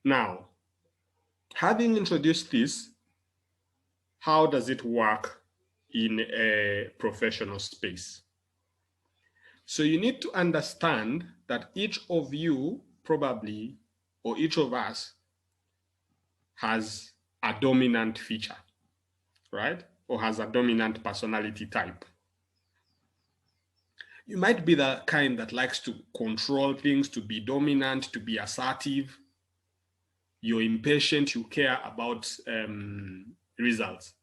Now, having introduced this, how does it work in a professional space? So you need to understand that each of you probably, or each of us, has a dominant feature, right? Or has a dominant personality type. You might be the kind that likes to control things, to be dominant, to be assertive. You're impatient, you care about results.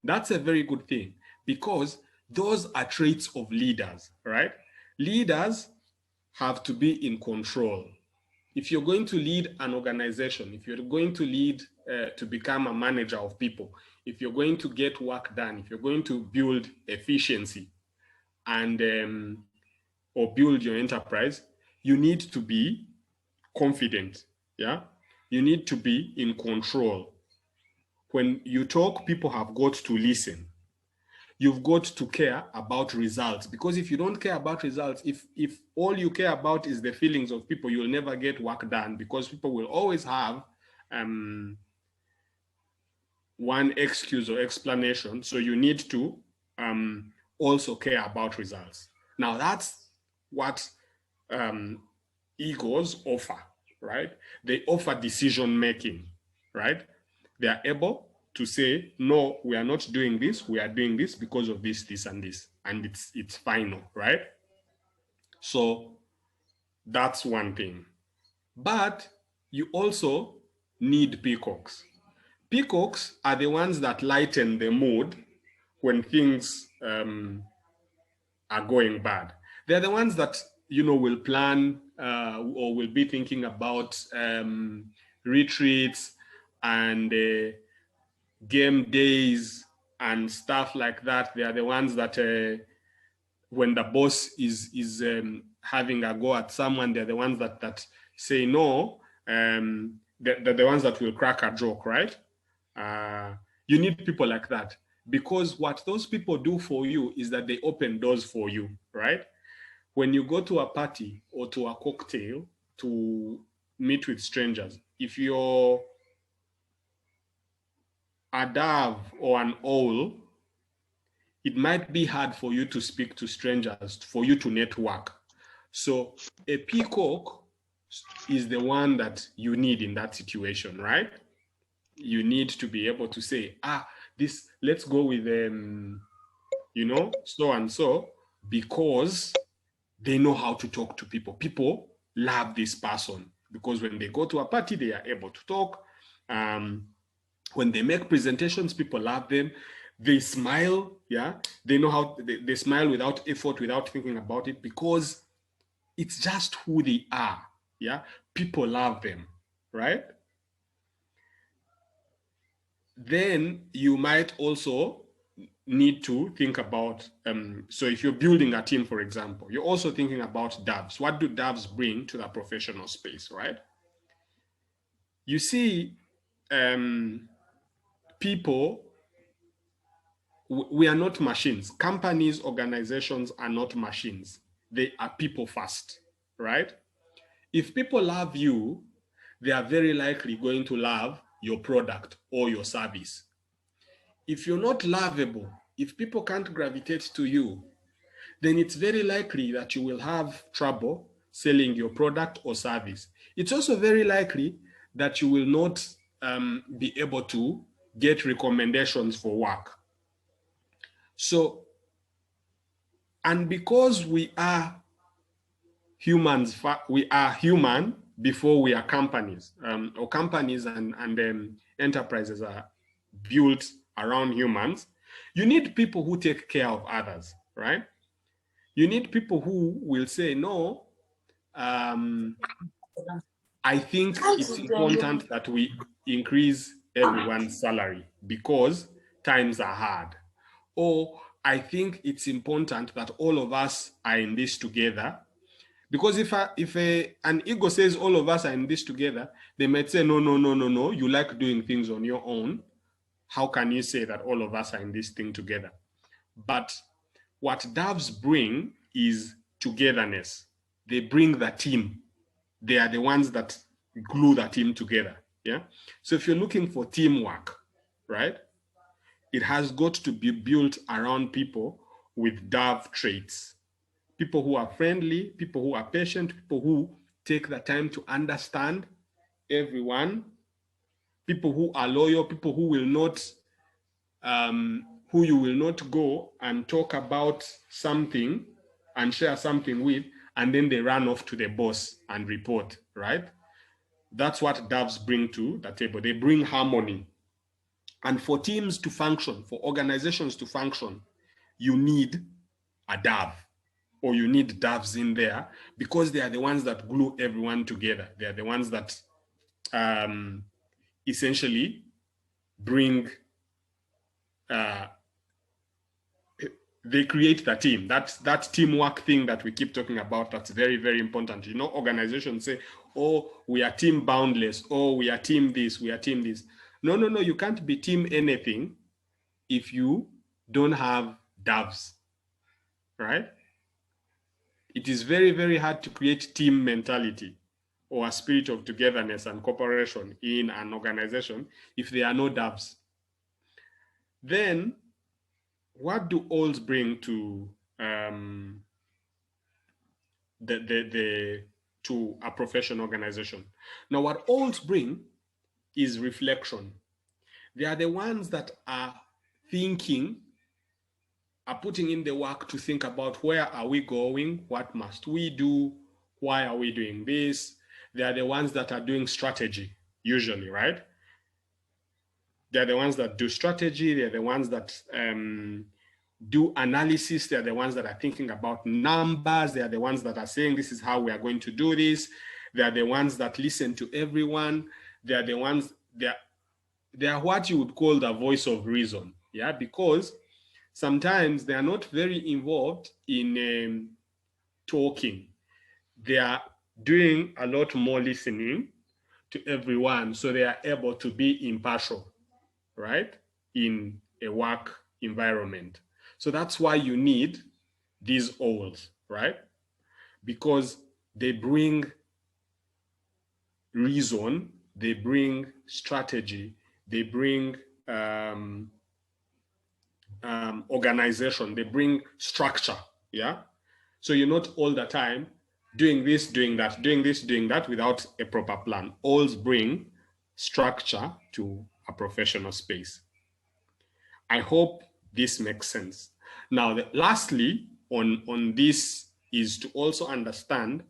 That's a very good thing because those are traits of leaders, right? Leaders have to be in control. If you're going to lead an organization, if you're going to lead to become a manager of people, if you're going to get work done, if you're going to build efficiency and or build your enterprise, you need to be confident. Yeah, you need to be in control. When you talk, people have got to listen. You've got to care about results, because if you don't care about results, if all you care about is the feelings of people, you'll never get work done, because people will always have one excuse or explanation. So you need to also care about results. Now that's what egos offer, right? They offer decision making, right? They are able to say, no, we are not doing this, we are doing this because of this, this, and this, and it's final, right? So that's one thing. But you also need peacocks. Peacocks are the ones that lighten the mood when things are going bad. They're the ones that, you know, will plan or will be thinking about retreats and game days and stuff like that. They are the ones that when the boss is having a go at someone, they're the ones that say no. They're the ones that will crack a joke, right? You need people like that, because what those people do for you is that they open doors for you, right? When you go to a party or to a cocktail to meet with strangers, if you're a dove or an owl, it might be hard for you to speak to strangers, for you to network. So a peacock is the one that you need in that situation, right? You need to be able to say, this, let's go with you know, so and so, because they know how to talk to people. People love this person because when they go to a party, they are able to talk. When they make presentations, people love them. They smile, yeah. They know how, they smile without effort, without thinking about it, because it's just who they are, yeah. People love them, right? Then you might also need to think about, so if you're building a team, for example, you're also thinking about doves. What do doves bring to the professional space, right? You see, people, we are not machines. Companies, organizations are not machines. They are people first, right? If people love you, they are very likely going to love your product or your service. If you're not lovable, if people can't gravitate to you, then it's very likely that you will have trouble selling your product or service. It's also very likely that you will not be able to get recommendations for work. So, and because we are humans, we are human before we are companies, or companies and enterprises are built around humans, you need people who take care of others, right? You need people who will say, no, I think it's important that we increase everyone's salary because times are hard. Or I think it's important that all of us are in this together. Because if an ego says all of us are in this together, they might say, no, no, no, no, no, you like doing things on your own. How can you say that all of us are in this thing together? But what doves bring is togetherness. They bring the team. They are the ones that glue the team together. Yeah. So if you're looking for teamwork, right, it has got to be built around people with DAV traits. People who are friendly, people who are patient, people who take the time to understand everyone, people who are loyal, people who will not, who you will not go and talk about something and share something with, and then they run off to the boss and report, right? That's what DAVs bring to the table. They bring harmony. And for teams to function, for organizations to function, you need a DAV, or you need DAVs in there, because they are the ones that glue everyone together. They are the ones that essentially bring, they create the team. That teamwork thing that we keep talking about, that's very, very important. You know, organizations say, oh, we are team boundless, oh, we are team this, we are team this. No, no, no, you can't be team anything if you don't have DAVs, right? It is very, very hard to create team mentality or a spirit of togetherness and cooperation in an organization if there are no DAVs. Then what do ALS bring to to a professional organization? Now, what ALS bring is reflection. They are the ones that are thinking, are putting in the work to think about where are we going, what must we do, why are we doing this. They are the ones that are doing strategy, usually, right? They're the ones that do strategy. They're the ones that do analysis. They're the ones that are thinking about numbers. They are the ones that are saying, this is how we are going to do this. They are the ones that listen to everyone. They are the ones, they are what you would call the voice of reason. Yeah, because sometimes they are not very involved in talking. They are doing a lot more listening to everyone, so they are able to be impartial, right, in a work environment. So that's why you need these ALS, right? Because they bring reason, they bring strategy, they bring organization, they bring structure, yeah? So you're not all the time doing this, doing that, doing this, doing that without a proper plan. ALS bring structure to a professional space. I hope this makes sense. Now, lastly, on this is to also understand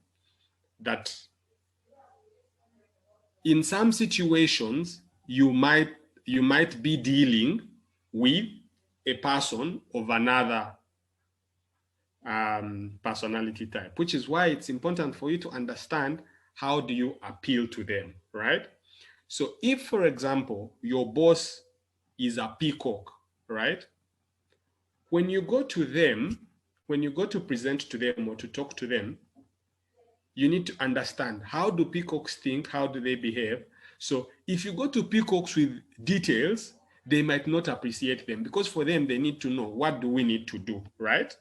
that in some situations, you might be dealing with a person of another personality type, which is why it's important for you to understand how do you appeal to them, right? So if, for example, your boss is a peacock, right? When you go to them, when you go to present to them or to talk to them, you need to understand, how do peacocks think? How do they behave? So if you go to peacocks with details, they might not appreciate them, because for them, they need to know, what do we need to do, right?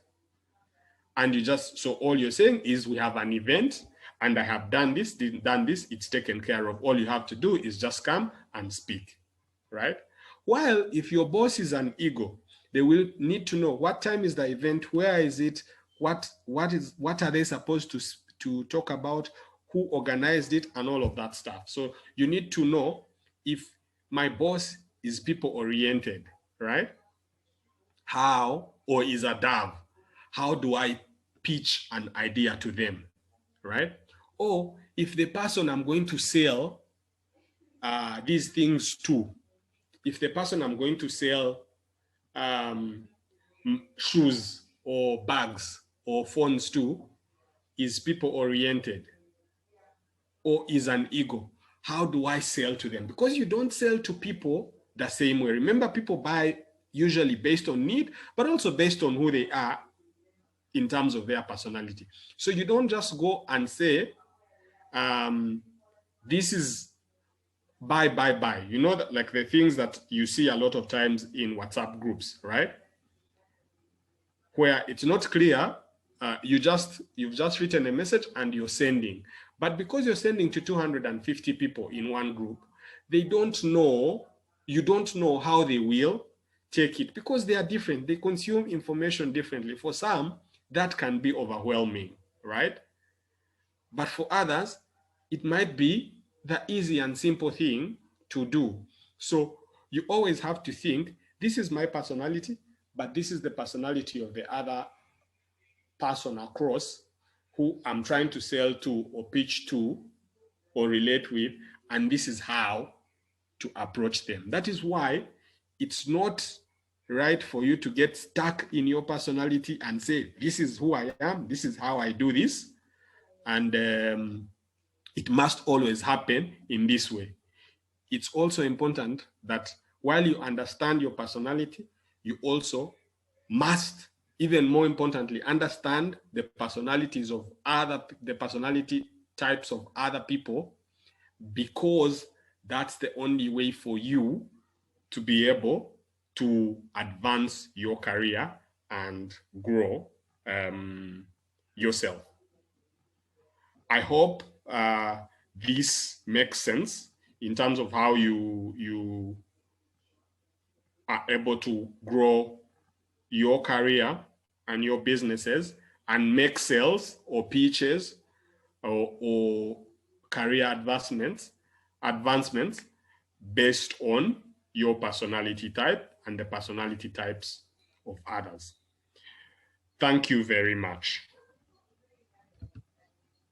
And you just, so all you're saying is, we have an event and I have done this, it's taken care of. All you have to do is just come and speak, right? While if your boss is an ego, they will need to know, what time is the event, where is it, what are they supposed to talk about, who organized it, and all of that stuff. So you need to know, if my boss is people oriented, right? How, or is a DAV, how do I pitch an idea to them, right? Or if the person I'm going to sell these things to, if the person I'm going to sell shoes or bags or phones to is people oriented or is an ego, how do I sell to them? Because you don't sell to people the same way. Remember, people buy usually based on need, but also based on who they are in terms of their personality. So you don't just go and say, this is buy. You know, that, like the things that you see a lot of times in WhatsApp groups, right? Where it's not clear, you've just written a message and you're sending. But because you're sending to 250 people in one group, they don't know, you don't know how they will take it because they are different. They consume information differently. For some, that can be overwhelming, right? But for others, it might be the easy and simple thing to do. So you always have to think, this is my personality, but this is the personality of the other person across who I'm trying to sell to or pitch to or relate with, and this is how to approach them. That is why it's not right for you to get stuck in your personality and say, this is who I am, this is how I do this, and it must always happen in this way. It's also important that while you understand your personality, you also must, even more importantly, understand the personalities of the personality types of other people, because that's the only way for you to be able to advance your career and grow yourself. I hope this makes sense in terms of how you are able to grow your career and your businesses and make sales or pitches or career advancements based on your personality type and the personality types of others. Thank you very much.